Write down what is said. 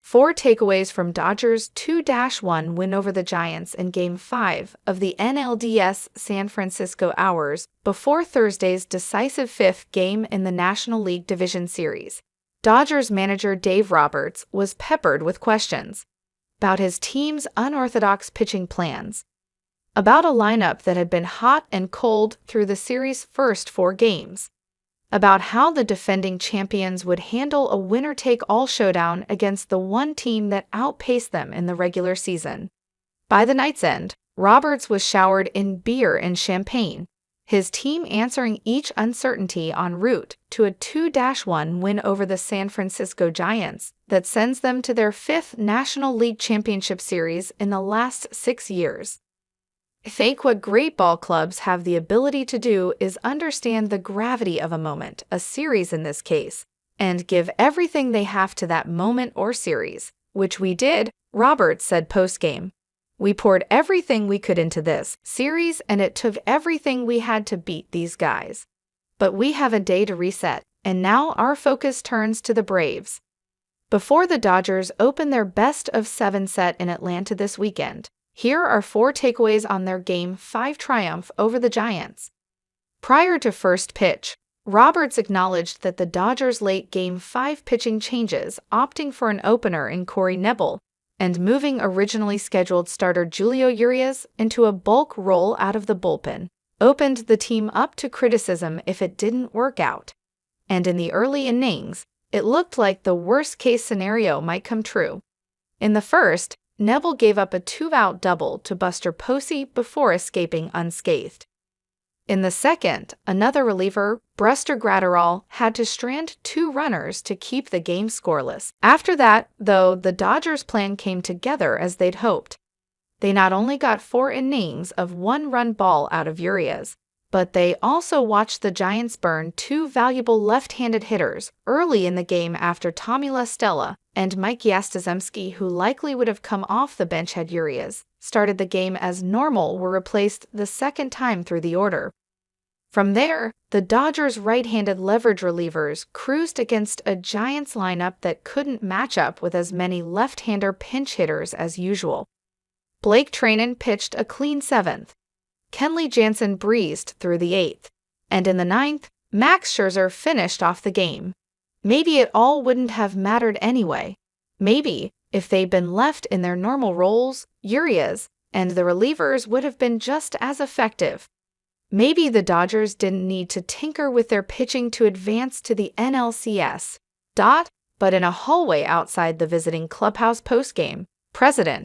4 takeaways from Dodgers' 2-1 win over the Giants in Game 5 of the NLDS San Francisco Hours before Thursday's decisive 5th game in the National League Division Series. Dodgers manager Dave Roberts was peppered with questions about his team's unorthodox pitching plans, about a lineup that had been hot and cold through the series' first 4 games, about how the defending champions would handle a winner-take-all showdown against the one team that outpaced them in the regular season. By the night's end, Roberts was showered in beer and champagne, his team answering each uncertainty en route to a 2-1 win over the San Francisco Giants that sends them to their 5th National League Championship Series in the last 6 years. I think what great ball clubs have the ability to do is understand the gravity of a moment, a series in this case, and give everything they have to that moment or series, which we did, Roberts said post-game. We poured everything we could into this series, and it took everything we had to beat these guys. But we have a day to reset, and now our focus turns to the Braves. Before the Dodgers open their best-of-7 set in Atlanta this weekend, here are 4 takeaways on their Game 5 triumph over the Giants. Prior to first pitch, Roberts acknowledged that the Dodgers' late Game 5 pitching changes, opting for an opener in Corey Knebel and moving originally scheduled starter Julio Urias into a bulk roll out of the bullpen, opened the team up to criticism if it didn't work out. And in the early innings, it looked like the worst-case scenario might come true. In the first, Knebel gave up a 2-out double to Buster Posey before escaping unscathed. In the second, another reliever, Buster Gratterall, had to strand 2 runners to keep the game scoreless. After that, though, the Dodgers' plan came together as they'd hoped. They not only got 4 innings of 1-run ball out of Urias, but they also watched the Giants burn 2 valuable left-handed hitters early in the game after Tommy La Stella and Mike Yastrzemski, who likely would have come off the bench had Urias started the game as normal, were replaced the second time through the order. From there, the Dodgers' right-handed leverage relievers cruised against a Giants lineup that couldn't match up with as many left-hander pinch hitters as usual. Blake Treinen pitched a clean 7th. Kenley Jansen breezed through the 8th. And in the 9th, Max Scherzer finished off the game. Maybe it all wouldn't have mattered anyway. Maybe, if they'd been left in their normal roles, Urias and the relievers would have been just as effective. Maybe the Dodgers didn't need to tinker with their pitching to advance to the NLCS. But in a hallway outside the visiting clubhouse postgame, President